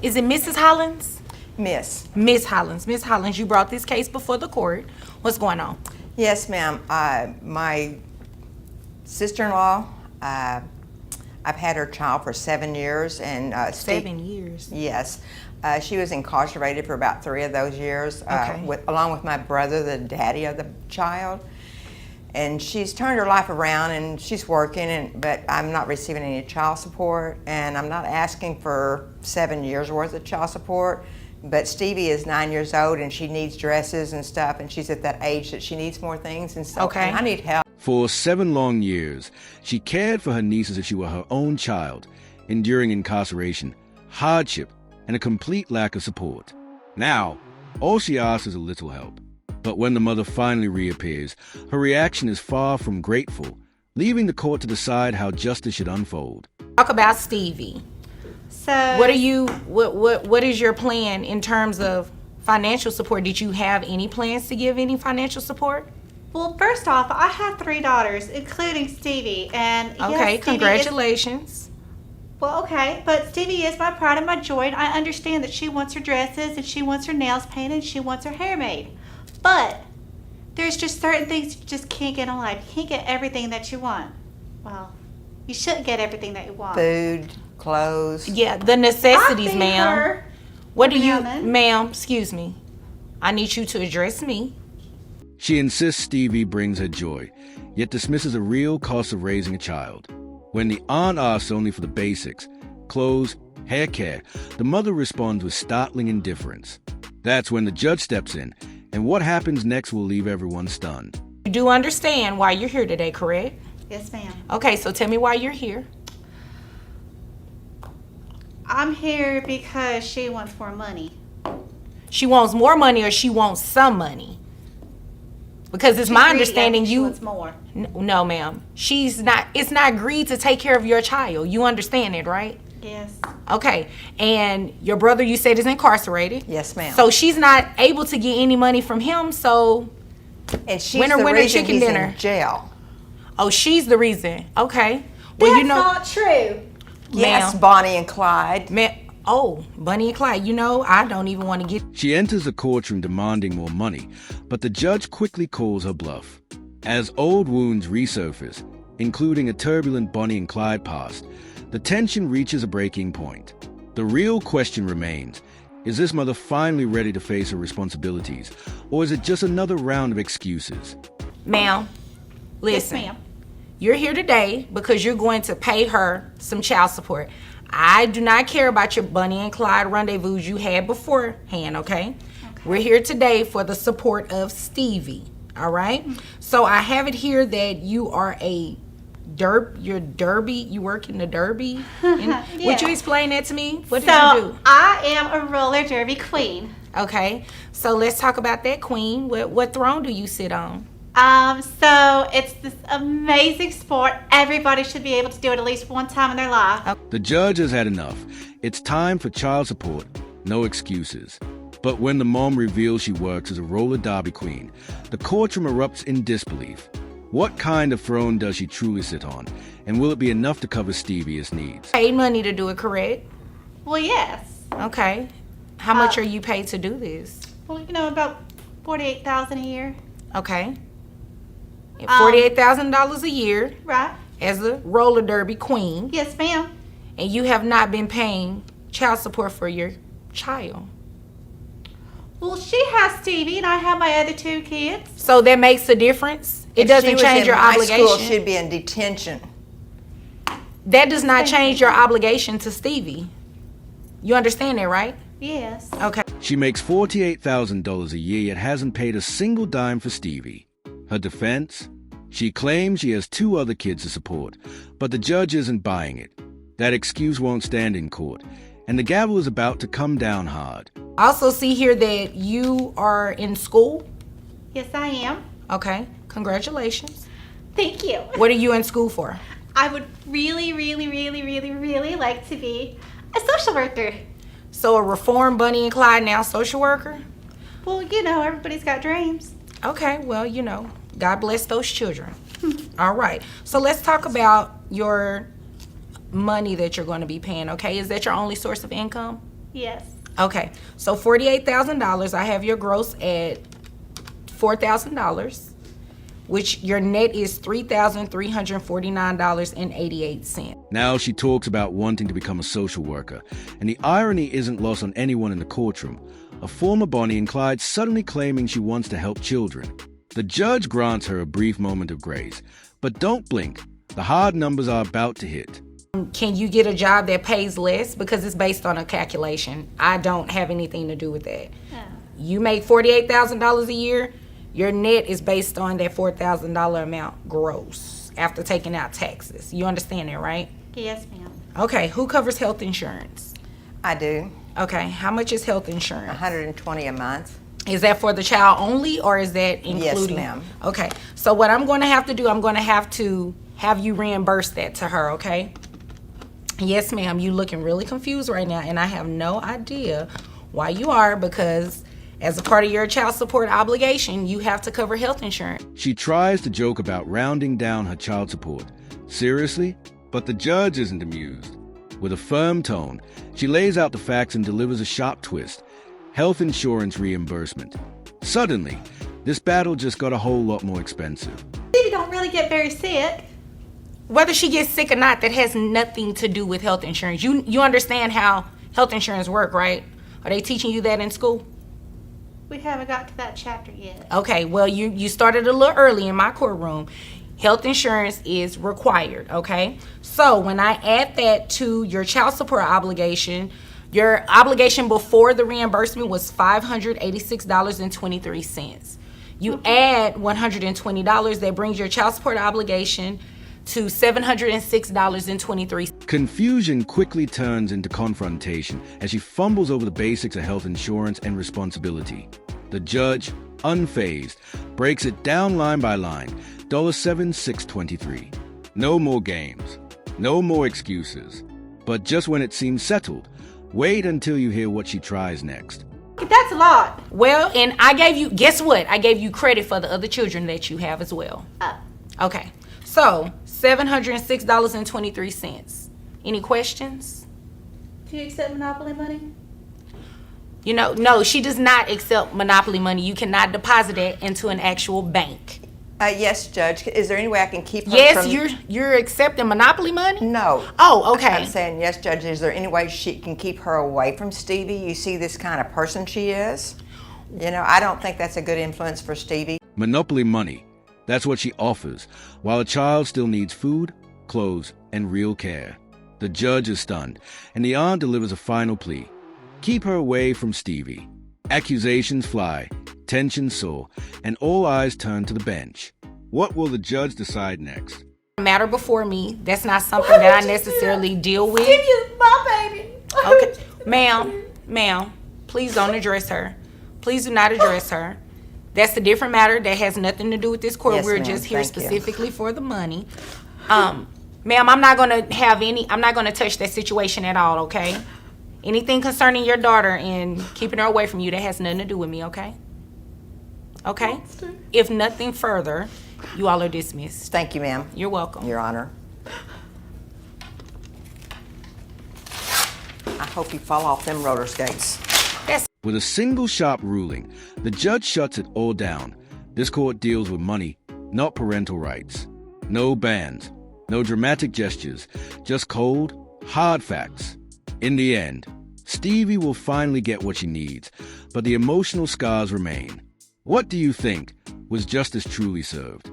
Is it Mrs. Hollins? Miss. Miss Hollins. Miss Hollins, you brought this case before the court. What's going on? Yes, ma'am. My sister-in-law, I've had her child for 7 years, and 7 years. Yes. She was incarcerated for about 3 of those years, Okay. along with my brother, the daddy of the child. And she's turned her life around, and she's working, but I'm not receiving any child support, and I'm not asking for 7 years worth of child support. But Stevie is 9 years old, and she needs dresses and stuff, and she's at that age that she needs more things, and so Okay. and I need help. For 7 long years, she cared for her niece as if she were her own child, enduring incarceration, hardship, and a complete lack of support. Now, all she asks is a little help. But when the mother finally reappears, her reaction is far from grateful, leaving the court to decide how justice should unfold. Talk about Stevie. So What is your plan in terms of financial support? Did you have any plans to give any financial support? well, first off, I have 3 daughters, including Stevie, and Okay, yes, Stevie congratulations. Well, okay, but Stevie is my pride and my joy, and I understand that she wants her dresses, and she wants her nails painted, and she wants her hair made. But there's just certain things you just can't get in life. You can't get everything that you want. Well, you shouldn't get everything that you want. Food, clothes. Yeah, the necessities, I feed ma'am. her What do every you, now and then. ma'am, excuse me. I need you to address me. She insists Stevie brings her joy, yet dismisses a real cost of raising a child. When the aunt asks only for the basics, clothes, hair care, the mother responds with startling indifference. That's when the judge steps in, and what happens next will leave everyone stunned. You do understand why you're here today, correct? Yes, ma'am. Okay, so tell me why you're here. I'm here because she wants more money. She wants more money or she wants some money? Because it's my Greedy, I understanding think she you... wants more. No, ma'am. It's not greed to take care of your child. You understand it, right? Yes. Okay. And your brother, you said, is incarcerated. Yes, ma'am. So she's not able to get any money from him, so... And she's Winner, the winner, reason chicken he's dinner. in jail. Oh, she's the reason. Okay. Well, That's you know... not true. Yes, Ma'am. Bonnie and Clyde. Oh, Bunny and Clyde, you know, I don't even want to get... She enters the courtroom demanding more money, but the judge quickly calls her bluff. As old wounds resurface, including a turbulent Bonnie and Clyde past, the tension reaches a breaking point. The real question remains, is this mother finally ready to face her responsibilities, or is it just another round of excuses? Ma'am, listen. Yes, ma'am. You're here today because you're going to pay her some child support. I do not care about your Bunny and Clyde rendezvous you had beforehand, okay? We're here today for the support of Stevie, all right? So I have it here that you are you're Derby, you work in the Derby? Would you explain that to me? What did you do? I am a roller derby queen. Okay, so let's talk about that, queen. What throne do you sit on? So it's this amazing sport. Everybody should be able to do it at least one time in their life. The judge has had enough. It's time for child support, no excuses. But when the mom reveals she works as a roller derby queen, the courtroom erupts in disbelief. What kind of throne does she truly sit on? And will it be enough to cover Stevie's needs? Paid money to do it, correct? Well, yes. Okay. How much are you paid to do this? Well, about $48,000 a year. Okay. $48,000 a year Right? as a roller derby queen, Yes, ma'am. and you have not been paying child support for your child. Well, she has Stevie, and I have my other 2 kids. So that makes a difference. It If she doesn't was change in your my obligation. School, she'd be in detention. That does not change your obligation to Stevie. You understand that, right? Yes. Okay. She makes $48,000 a year yet hasn't paid a single dime for Stevie. Her defense? She claims she has 2 other kids to support, but the judge isn't buying it. That excuse won't stand in court, and the gavel is about to come down hard. I also see here that you are in school. Yes, I am. Okay. Congratulations. Thank you. What are you in school for? I would really, really, really, really, really like to be a social worker. So a reformed Bunny and Clyde now social worker? Well, everybody's got dreams. Okay, well, God bless those children. All right. So let's talk about your money that you're going to be paying, okay? Is that your only source of income? Yes. Okay, so $48,000. I have your gross at $4,000, which your net is $3,349.88. Now she talks about wanting to become a social worker, and the irony isn't lost on anyone in the courtroom. A former Bonnie and Clyde suddenly claiming she wants to help children. The judge grants her a brief moment of grace, but don't blink. The hard numbers are about to hit. Can you get a job that pays less? Because it's based on a calculation. I don't have anything to do with that. Oh. You make $48,000 a year, your net is based on that $4,000 amount gross after taking out taxes. You understand that, right? Yes, ma'am. Okay, who covers health insurance? I do. Okay, how much is health insurance? $120 a month. Is that for the child only, or is that including? Yes, ma'am. Okay, so what I'm going to have to do, I'm going to have you reimburse that to her, okay? Yes, ma'am. You looking really confused right now, and I have no idea why you are, because as a part of your child support obligation, you have to cover health insurance. She tries to joke about rounding down her child support. Seriously? But the judge isn't amused. With a firm tone, she lays out the facts and delivers a sharp twist. Health insurance reimbursement. Suddenly, this battle just got a whole lot more expensive. Stevie don't really get very sick. Whether she gets sick or not, that has nothing to do with health insurance. You understand how health insurance work, right? Are they teaching you that in school? We haven't got to that chapter yet. Okay, well, you started a little early in my courtroom. Health insurance is required, okay? So when I add that to your child support obligation, your obligation before the reimbursement was $586.23. You add $120, that brings your child support obligation to $706.23. Confusion quickly turns into confrontation as she fumbles over the basics of health insurance and responsibility. The judge, unfazed, breaks it down line by line. $7,623. No more games. No more excuses. But just when it seems settled, wait until you hear what she tries next. That's a lot. Well, and I gave you, guess what? I gave you credit for the other children that you have as well. Oh. Okay, so $706.23. Any questions? Do you accept Monopoly money? You know, no, she does not accept Monopoly money. You cannot deposit it into an actual bank. Yes, Judge. Is there any way I can keep her Yes, from... you're accepting Monopoly money? No. Oh, okay. I'm saying, yes, Judge, is there any way she can keep her away from Stevie? You see this kind of person she is? You know, I don't think that's a good influence for Stevie. Monopoly money. That's what she offers, while a child still needs food, clothes, and real care. The judge is stunned, and the aunt delivers a final plea. Keep her away from Stevie. Accusations fly, tension soar, and all eyes turn to the bench. What will the judge decide next? Matter before me. That's not something that I necessarily deal with. Stevie is my baby. Okay, ma'am, please don't address her. Please do not address her. That's a different matter. That has nothing to do with this court. Yes, We're ma'am. just here Thank you. specifically for the money. Ma'am, I'm not gonna touch that situation at all, okay? Anything concerning your daughter and keeping her away from you, that has nothing to do with me, okay? Okay? If nothing further, you all are dismissed. Thank you, ma'am. You're welcome. Your Honor. I hope you fall off them roller skates. With a single sharp ruling, the judge shuts it all down. This court deals with money, not parental rights. No bans, no dramatic gestures, just cold, hard facts. In the end, Stevie will finally get what she needs, but the emotional scars remain. What do you think? Was justice truly served?